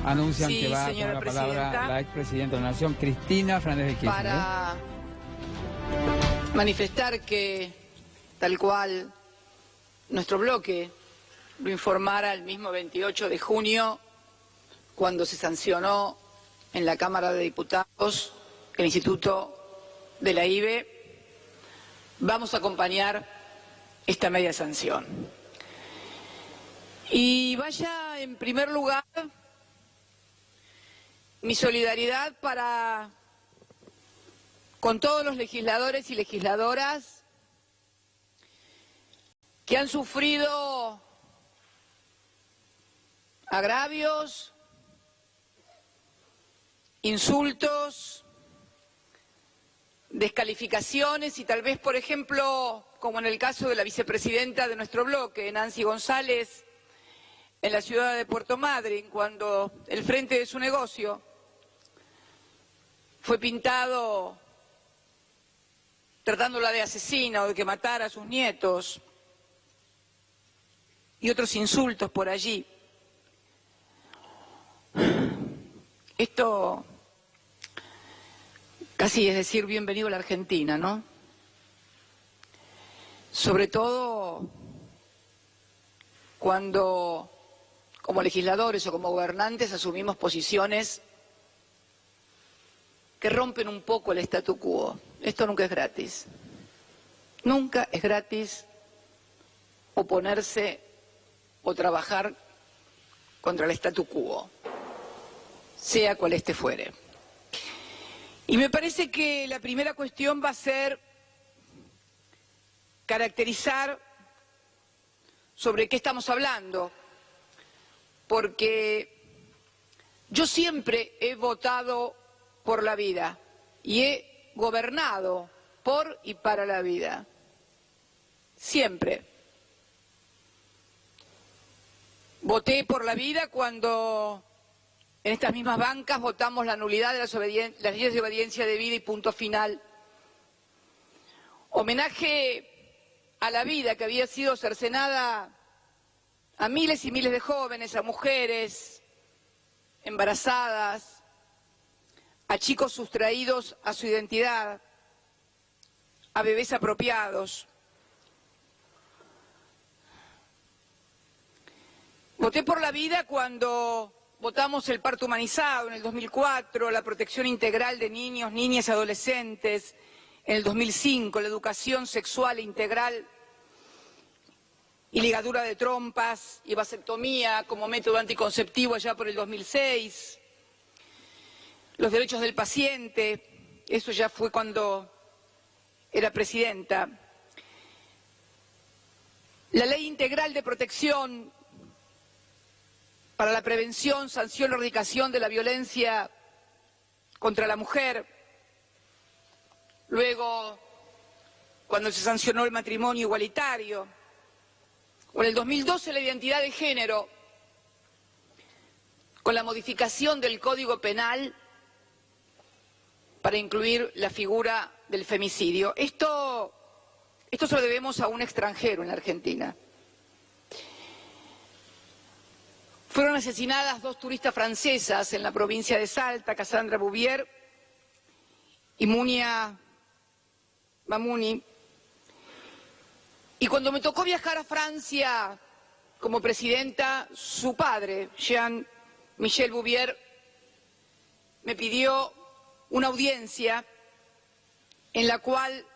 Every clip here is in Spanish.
Anuncian Sí, que va a tomar la palabra la expresidenta de la Nación, Cristina Fernández de Kirchner. Para manifestar que, tal cual nuestro bloque lo informara el mismo 28 de junio, cuando se sancionó en la Cámara de Diputados el Instituto de la IBE, vamos a acompañar esta media sanción. Y vaya, en primer lugar, mi solidaridad con todos los legisladores y legisladoras que han sufrido agravios, insultos, descalificaciones y tal vez, por ejemplo, como en el caso de la vicepresidenta de nuestro bloque, Nancy González, en la ciudad de Puerto Madryn, cuando el frente de su negocio fue pintado tratándola de asesina o de que matara a sus nietos y otros insultos por allí. Esto casi es decir bienvenido a la Argentina, ¿no? Sobre todo cuando como legisladores o como gobernantes asumimos posiciones que rompen un poco el statu quo. Esto nunca es gratis. Nunca es gratis oponerse o trabajar contra el statu quo, sea cual este fuere. Y me parece que la primera cuestión va a ser caracterizar sobre qué estamos hablando, porque yo siempre he votado por la vida y he gobernado por y para la vida. Siempre. Voté por la vida cuando en estas mismas bancas votamos la nulidad de las leyes de obediencia de vida y punto final. Homenaje a la vida que había sido cercenada a miles y miles de jóvenes, a mujeres embarazadas, a chicos sustraídos a su identidad, a bebés apropiados. Voté por la vida cuando votamos el parto humanizado en el 2004, la protección integral de niños, niñas y adolescentes en el 2005, la educación sexual integral y ligadura de trompas y vasectomía como método anticonceptivo allá por el 2006. Los derechos del paciente, eso ya fue cuando era presidenta. La ley integral de protección para la prevención, sanción y erradicación de la violencia contra la mujer. Luego, cuando se sancionó el matrimonio igualitario. O en el 2012 la identidad de género, con la modificación del Código Penal para incluir la figura del femicidio. Esto se lo debemos a un extranjero en la Argentina. Fueron asesinadas 2 turistas francesas en la provincia de Salta, Cassandra Bouvier y Munia Mamouni. Y cuando me tocó viajar a Francia como presidenta, su padre, Jean-Michel Bouvier, me pidió una audiencia en la cual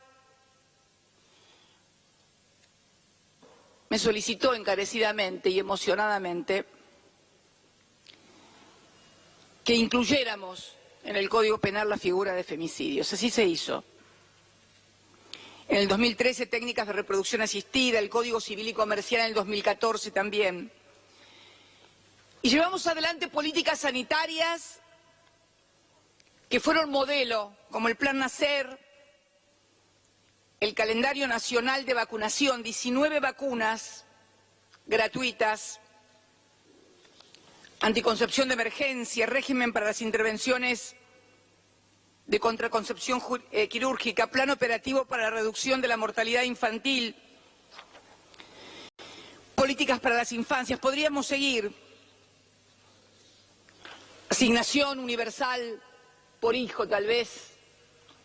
me solicitó encarecidamente y emocionadamente que incluyéramos en el Código Penal la figura de femicidios. Así se hizo. En el 2013, técnicas de reproducción asistida, el Código Civil y Comercial en el 2014 también. Y llevamos adelante políticas sanitarias que fueron modelo, como el Plan Nacer, el calendario nacional de vacunación, 19 vacunas gratuitas, anticoncepción de emergencia, régimen para las intervenciones de contraconcepción quirúrgica, plan operativo para la reducción de la mortalidad infantil, políticas para las infancias. Podríamos seguir asignación universal por hijo, tal vez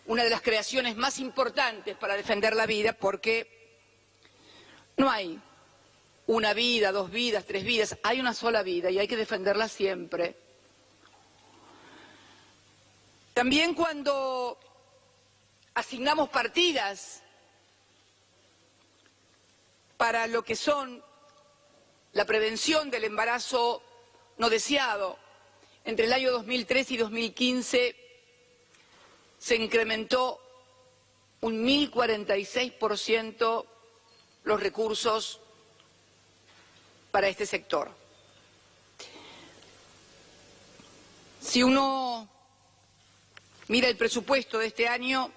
una de las creaciones más importantes para defender la vida, porque no hay una vida, dos vidas, tres vidas, hay una sola vida y hay que defenderla siempre. También cuando asignamos partidas para lo que son la prevención del embarazo no deseado, entre el año 2013 y 2015 se incrementó un 1046% los recursos para este sector. Si uno mira el presupuesto de este año,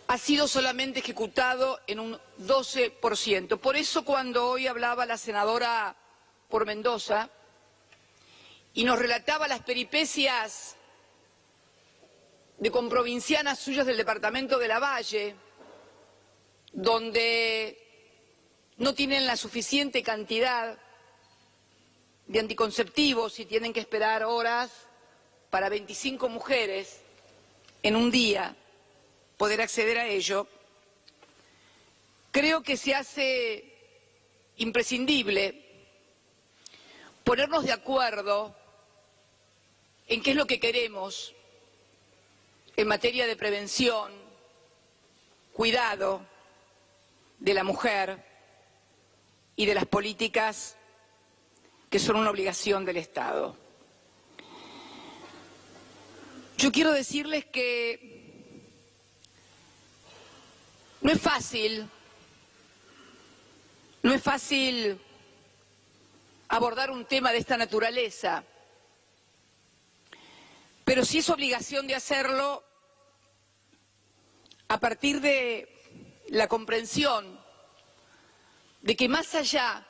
ha sido solamente ejecutado en un 12%. Por eso cuando hoy hablaba la senadora por Mendoza y nos relataba las peripecias de comprovincianas suyas del departamento de Lavalle, donde no tienen la suficiente cantidad de anticonceptivos y tienen que esperar horas para 25 mujeres en un día poder acceder a ello, creo que se hace imprescindible ponernos de acuerdo en qué es lo que queremos en materia de prevención, cuidado de la mujer y de las políticas que son una obligación del Estado. Yo quiero decirles que no es fácil abordar un tema de esta naturaleza, pero sí es obligación de hacerlo a partir de la comprensión de que más allá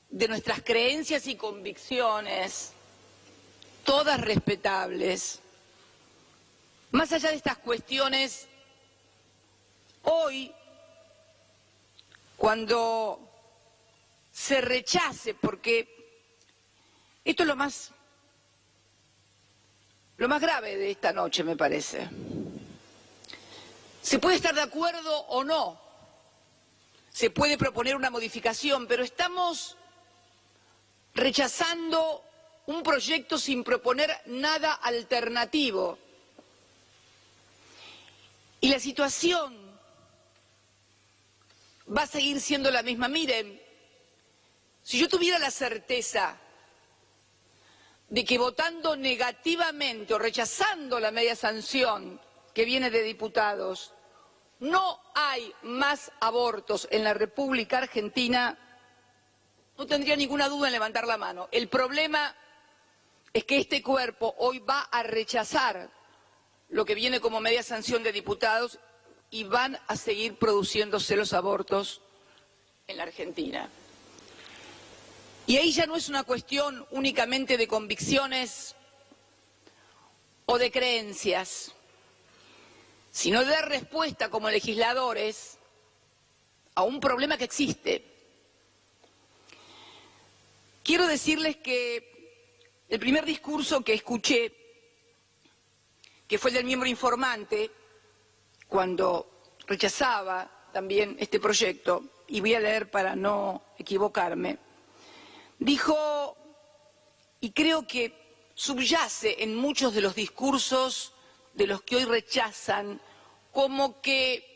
de nuestras creencias y convicciones, todas respetables, más allá de estas cuestiones, hoy, cuando se rechace, porque esto es lo más grave de esta noche, me parece. Se puede estar de acuerdo o no, se puede proponer una modificación, pero estamos rechazando un proyecto sin proponer nada alternativo. Y la situación va a seguir siendo la misma. Miren, si yo tuviera la certeza de que votando negativamente o rechazando la media sanción que viene de diputados, no hay más abortos en la República Argentina, no tendría ninguna duda en levantar la mano. El problema es que este cuerpo hoy va a rechazar lo que viene como media sanción de diputados y van a seguir produciéndose los abortos en la Argentina. Y ahí ya no es una cuestión únicamente de convicciones o de creencias, sino de dar respuesta como legisladores a un problema que existe. Quiero decirles que el primer discurso que escuché, que fue el del miembro informante, cuando rechazaba también este proyecto, y voy a leer para no equivocarme, dijo, y creo que subyace en muchos de los discursos de los que hoy rechazan, como que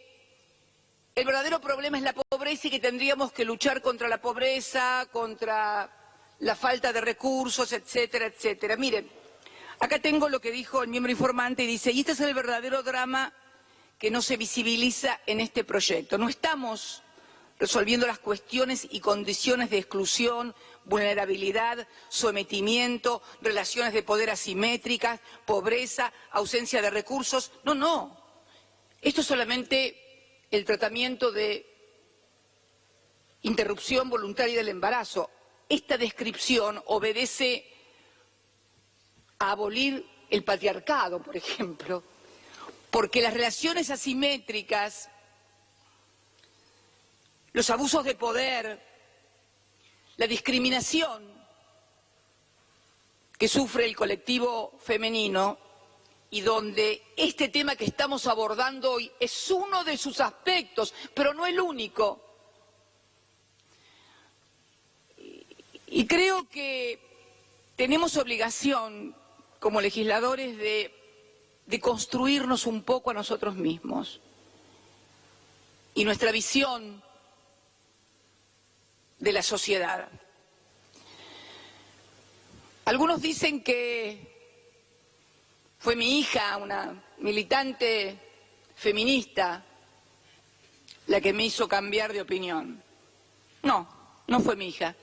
el verdadero problema es la pobreza y que tendríamos que luchar contra la pobreza, contra la falta de recursos, etcétera, etcétera. Miren, acá tengo lo que dijo el miembro informante y dice, y este es el verdadero drama que no se visibiliza en este proyecto. No estamos resolviendo las cuestiones y condiciones de exclusión, vulnerabilidad, sometimiento, relaciones de poder asimétricas, pobreza, ausencia de recursos. No, no. Esto es solamente el tratamiento de interrupción voluntaria del embarazo. Esta descripción obedece a abolir el patriarcado, por ejemplo, porque las relaciones asimétricas, los abusos de poder, la discriminación que sufre el colectivo femenino y donde este tema que estamos abordando hoy es uno de sus aspectos, pero no el único. Y creo que tenemos obligación, como legisladores, de construirnos un poco a nosotros mismos. Y nuestra visión de la sociedad. Algunos dicen que fue mi hija, una militante feminista, la que me hizo cambiar de opinión. No, no fue mi hija.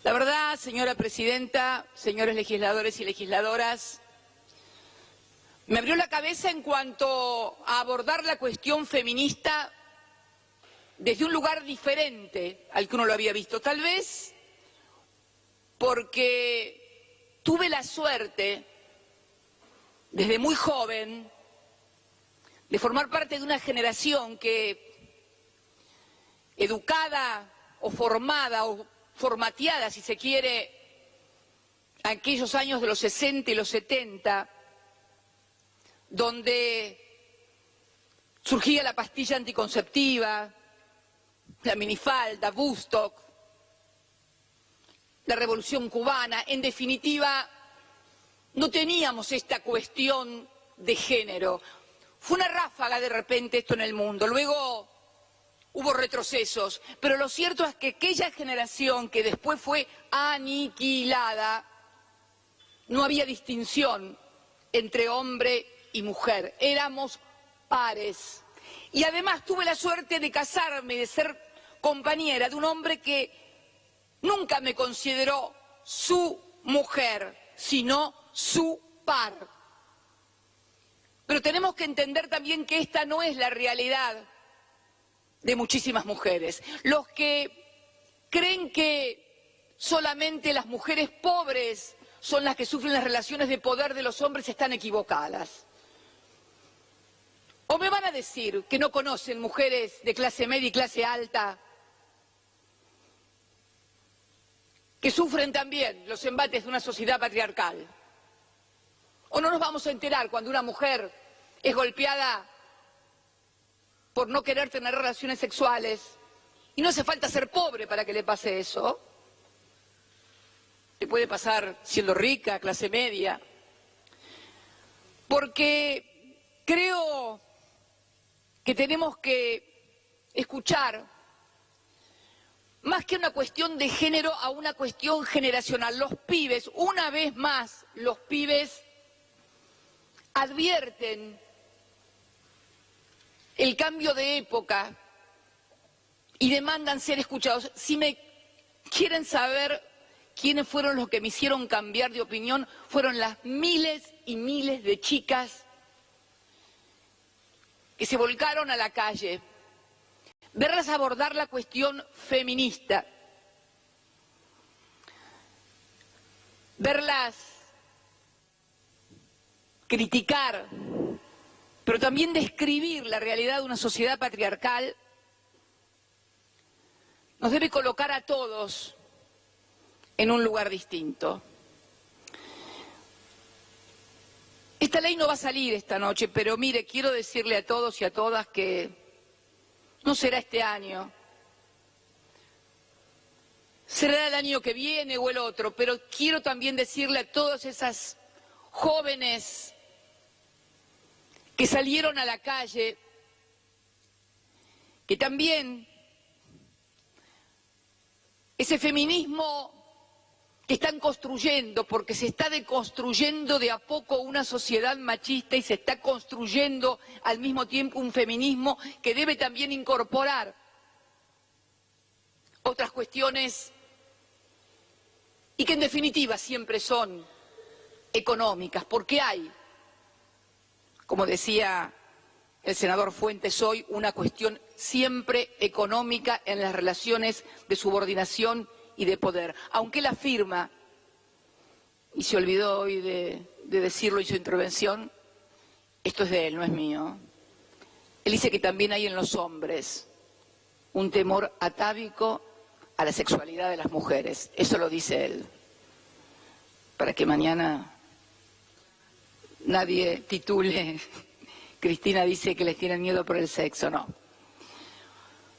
La verdad, señora presidenta, señores legisladores y legisladoras, me abrió la cabeza en cuanto a abordar la cuestión feminista desde un lugar diferente al que uno lo había visto. Tal vez porque tuve la suerte, desde muy joven, de formar parte de una generación que, educada o formada o formateada, si se quiere, aquellos años de los 60 y los 70, donde surgía la pastilla anticonceptiva, la minifalda, Woodstock, la Revolución Cubana. En definitiva, no teníamos esta cuestión de género. Fue una ráfaga de repente esto en el mundo. Luego hubo retrocesos, pero lo cierto es que aquella generación que después fue aniquilada, no había distinción entre hombre y mujer, éramos pares. Y además tuve la suerte de casarme y de ser compañera de un hombre que nunca me consideró su mujer, sino su par. Pero tenemos que entender también que esta no es la realidad de muchísimas mujeres. Los que creen que solamente las mujeres pobres son las que sufren las relaciones de poder de los hombres están equivocadas. O me van a decir que no conocen mujeres de clase media y clase alta que sufren también los embates de una sociedad patriarcal. O no nos vamos a enterar cuando una mujer es golpeada por no querer tener relaciones sexuales, y no hace falta ser pobre para que le pase eso. Le puede pasar siendo rica, clase media. Porque creo que tenemos que escuchar, más que una cuestión de género, a una cuestión generacional. Los pibes, una vez más, los pibes advierten el cambio de época y demandan ser escuchados. Si me quieren saber quiénes fueron los que me hicieron cambiar de opinión, fueron las miles y miles de chicas que se volcaron a la calle. Verlas abordar la cuestión feminista, verlas criticar, pero también describir la realidad de una sociedad patriarcal, nos debe colocar a todos en un lugar distinto. Esta ley no va a salir esta noche, pero mire, quiero decirle a todos y a todas que no será este año, será el año que viene o el otro, pero quiero también decirle a todas esas jóvenes que salieron a la calle, que también ese feminismo que están construyendo, porque se está deconstruyendo de a poco una sociedad machista y se está construyendo al mismo tiempo un feminismo que debe también incorporar otras cuestiones y que en definitiva siempre son económicas, porque hay, como decía el senador Fuentes hoy, una cuestión siempre económica en las relaciones de subordinación y de poder. Aunque él afirma, y se olvidó hoy de decirlo en su intervención, esto es de él, no es mío. Él dice que también hay en los hombres un temor atávico a la sexualidad de las mujeres. Eso lo dice él. para que mañana nadie titule Cristina dice que les tienen miedo por el sexo, no.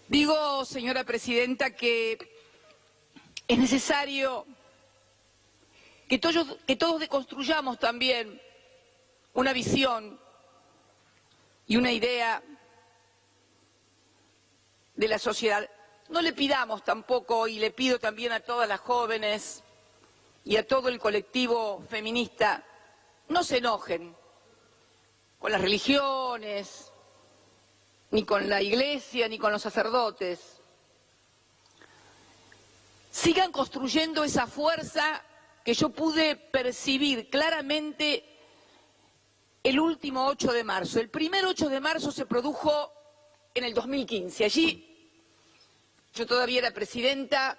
Digo, señora presidenta, que es necesario que todos deconstruyamos también una visión y una idea de la sociedad. No le pidamos tampoco, y le pido también a todas las jóvenes y a todo el colectivo feminista, no se enojen con las religiones, ni con la iglesia, ni con los sacerdotes. Sigan construyendo esa fuerza que yo pude percibir claramente el último 8 de marzo. El primer 8 de marzo se produjo en el 2015. Allí, yo todavía era presidenta,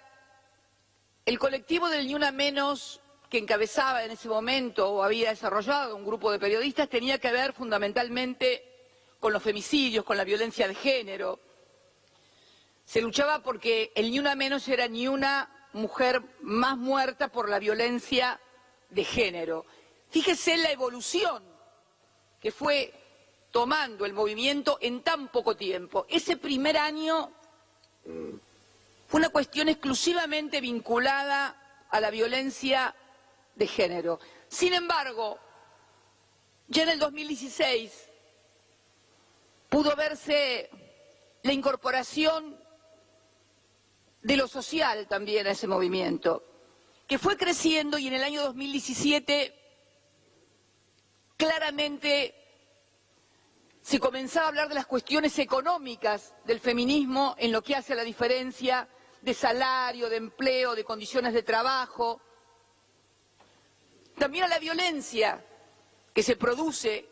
el colectivo del Ni Una Menos, que encabezaba en ese momento o había desarrollado un grupo de periodistas, tenía que ver fundamentalmente con los femicidios, con la violencia de género. Se luchaba porque el Ni Una Menos era ni una mujer más muerta por la violencia de género. Fíjese la evolución que fue tomando el movimiento en tan poco tiempo. Ese primer año fue una cuestión exclusivamente vinculada a la violencia de género. Sin embargo, ya en el 2016 pudo verse la incorporación de lo social también a ese movimiento, que fue creciendo, y en el año 2017 claramente se comenzaba a hablar de las cuestiones económicas del feminismo en lo que hace a la diferencia de salario, de empleo, de condiciones de trabajo. También a la violencia que se produce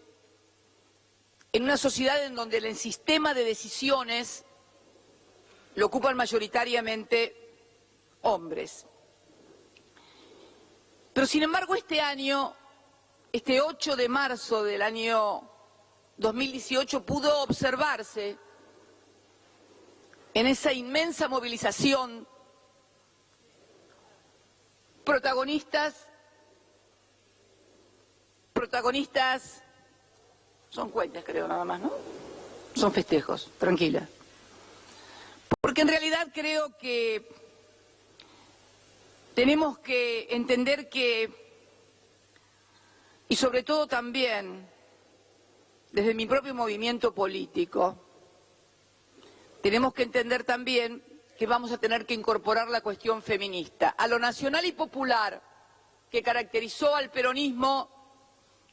en una sociedad en donde el sistema de decisiones lo ocupan mayoritariamente hombres. Pero sin embargo este año, este 8 de marzo del año 2018, pudo observarse en esa inmensa movilización protagonistas, son cuentas creo nada más, ¿no? Son festejos, tranquila. Porque en realidad creo que tenemos que entender que, y sobre todo también desde mi propio movimiento político, tenemos que entender también que vamos a tener que incorporar la cuestión feminista. A lo nacional y popular que caracterizó al peronismo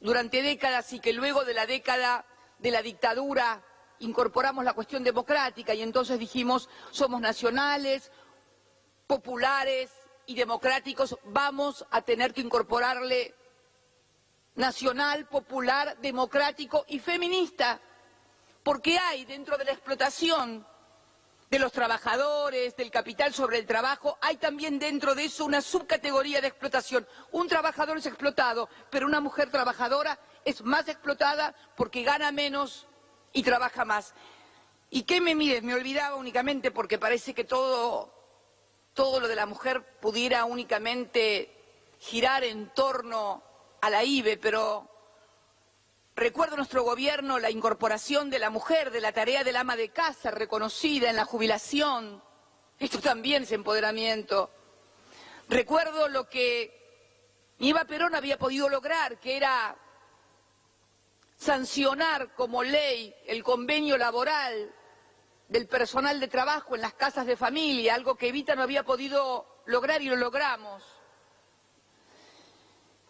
durante décadas y que luego de la década de la dictadura incorporamos la cuestión democrática y entonces dijimos somos nacionales, populares y democráticos, vamos a tener que incorporarle nacional, popular, democrático y feminista, porque hay dentro de la explotación de los trabajadores, del capital sobre el trabajo, hay también dentro de eso una subcategoría de explotación. Un trabajador es explotado, pero una mujer trabajadora es más explotada porque gana menos y trabaja más. ¿Y qué me olvidaba únicamente porque parece que todo lo de la mujer pudiera únicamente girar en torno a la IBE, pero recuerdo nuestro gobierno la incorporación de la mujer, de la tarea del ama de casa, reconocida en la jubilación. Esto también es empoderamiento. Recuerdo lo que Eva Perón había podido lograr, que era sancionar como ley el convenio laboral del personal de trabajo en las casas de familia, algo que Evita no había podido lograr y lo logramos.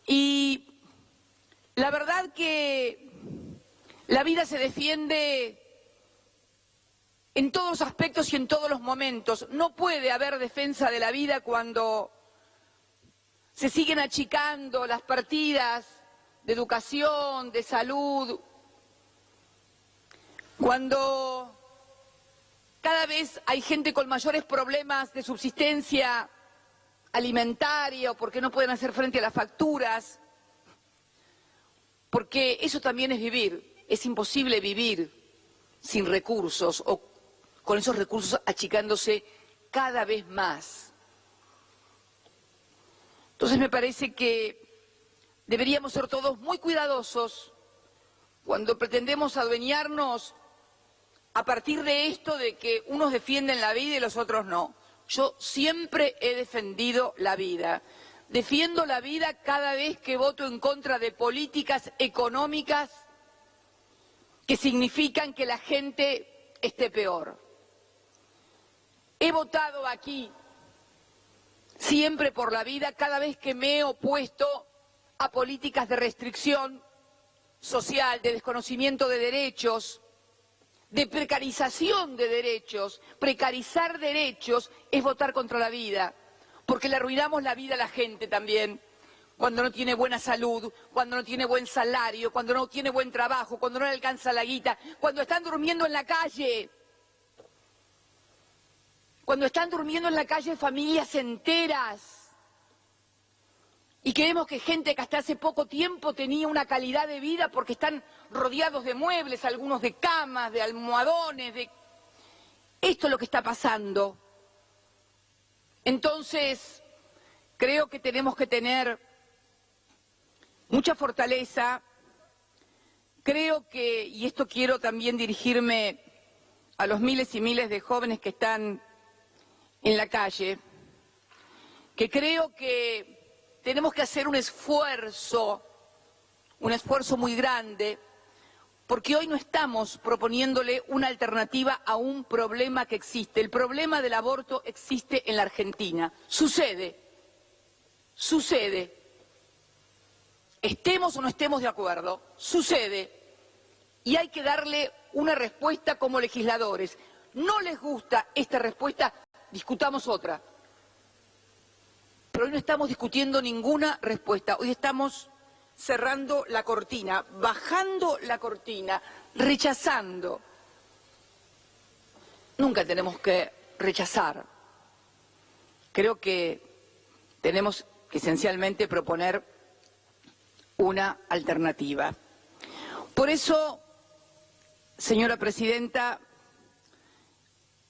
Y la verdad que la vida se defiende en todos los aspectos y en todos los momentos. No puede haber defensa de la vida cuando se siguen achicando las partidas de educación, de salud, cuando cada vez hay gente con mayores problemas de subsistencia alimentaria o porque no pueden hacer frente a las facturas, porque eso también es vivir. Es imposible vivir sin recursos o con esos recursos achicándose cada vez más. Entonces me parece que deberíamos ser todos muy cuidadosos cuando pretendemos adueñarnos a partir de esto de que unos defienden la vida y los otros no. Yo siempre he defendido la vida. Defiendo la vida cada vez que voto en contra de políticas económicas que significan que la gente esté peor. He votado aquí siempre por la vida cada vez que me he opuesto a políticas de restricción social, de desconocimiento de derechos, de precarización de derechos. Precarizar derechos es votar contra la vida, porque le arruinamos la vida a la gente también, cuando no tiene buena salud, cuando no tiene buen salario, cuando no tiene buen trabajo, cuando no le alcanza la guita, cuando están durmiendo en la calle. Cuando están durmiendo en la calle familias enteras. Y que vemos que gente que hasta hace poco tiempo tenía una calidad de vida porque están rodeados de muebles, algunos de camas, de almohadones, de... Esto es lo que está pasando. Entonces, creo que tenemos que tener mucha fortaleza. Creo que, y esto quiero también dirigirme a los miles y miles de jóvenes que están en la calle, que creo que tenemos que hacer un esfuerzo muy grande, porque hoy no estamos proponiéndole una alternativa a un problema que existe. El problema del aborto existe en la Argentina. Sucede. Estemos o no estemos de acuerdo, sucede. Y hay que darle una respuesta como legisladores. No les gusta esta respuesta, discutamos otra. Pero hoy no estamos discutiendo ninguna respuesta. Hoy estamos cerrando la cortina, bajando la cortina, rechazando. Nunca tenemos que rechazar. Creo que tenemos que esencialmente proponer una alternativa. Por eso, señora presidenta,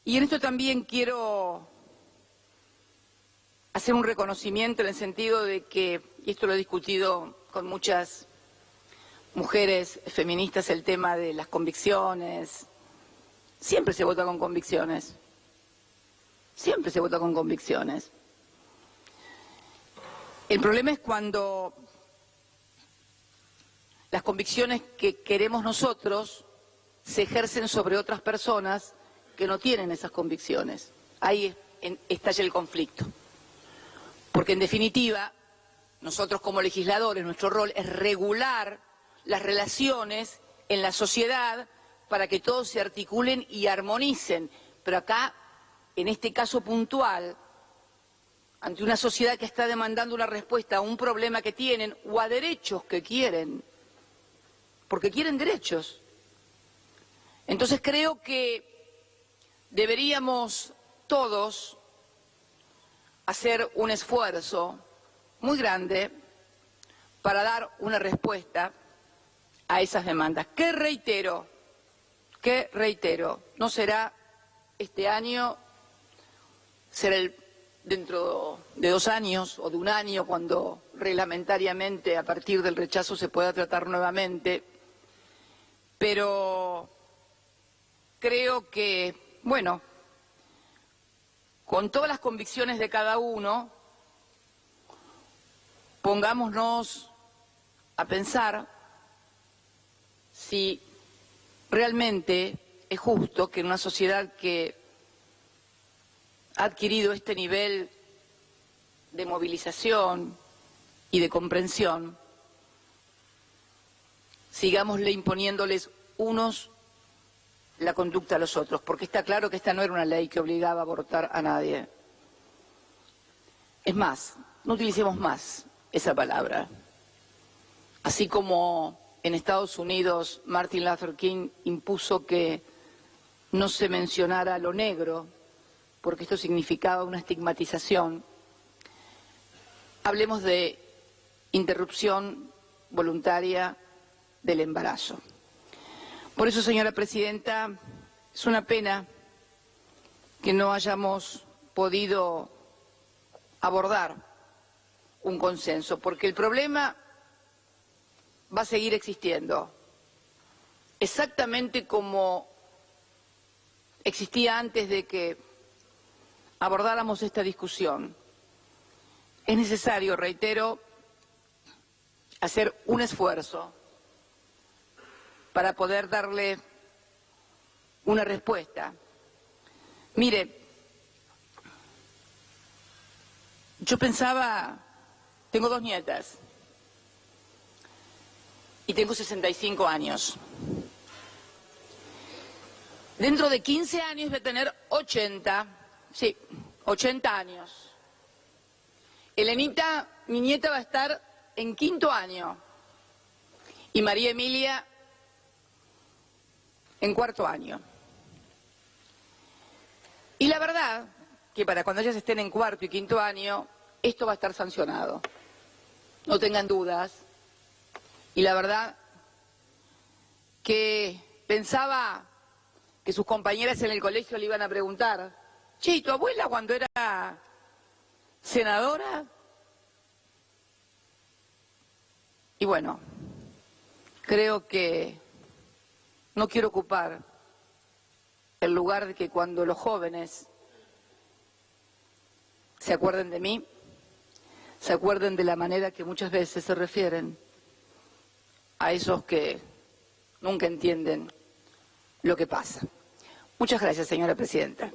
y en esto también quiero hacer un reconocimiento en el sentido de que, y esto lo he discutido con muchas mujeres feministas, el tema de las convicciones. Siempre se vota con convicciones. Siempre se vota con convicciones. El problema es cuando las convicciones que queremos nosotros se ejercen sobre otras personas que no tienen esas convicciones. Ahí estalla el conflicto. Porque en definitiva, nosotros como legisladores, nuestro rol es regular las relaciones en la sociedad para que todos se articulen y armonicen. Pero acá, en este caso puntual, ante una sociedad que está demandando una respuesta a un problema que tienen o a derechos que quieren, porque quieren derechos. Entonces creo que deberíamos todos hacer un esfuerzo muy grande para dar una respuesta a esas demandas. Que reitero, no será este año, será dentro de 2 años o de 1 año, cuando reglamentariamente a partir del rechazo se pueda tratar nuevamente. Pero creo que, bueno, con todas las convicciones de cada uno, pongámonos a pensar si realmente es justo que en una sociedad que ha adquirido este nivel de movilización y de comprensión, sigámosle imponiéndoles unos la conducta a los otros, porque está claro que esta no era una ley que obligaba a abortar a nadie. Es más, no utilicemos más esa palabra. Así como en Estados Unidos Martin Luther King impuso que no se mencionara lo negro, porque esto significaba una estigmatización, hablemos de interrupción voluntaria del embarazo. Por eso, señora presidenta, es una pena que no hayamos podido abordar un consenso, porque el problema va a seguir existiendo, exactamente como existía antes de que abordáramos esta discusión. Es necesario, reitero, hacer un esfuerzo para poder darle una respuesta. Mire, yo pensaba, tengo 2 nietas y tengo 65 años. Dentro de 15 años voy a tener 80, sí, 80 años. Elenita, mi nieta, va a estar en 5º año y María Emilia en 4º año. Y la verdad que para cuando ellas estén en 4º y 5º año, esto va a estar sancionado. No tengan dudas. Y la verdad que pensaba que sus compañeras en el colegio le iban a preguntar, che, ¿y tu abuela cuando era senadora? Y bueno, creo que no quiero ocupar el lugar de que cuando los jóvenes se acuerden de mí, se acuerden de la manera que muchas veces se refieren a esos que nunca entienden lo que pasa. Muchas gracias, señora presidenta.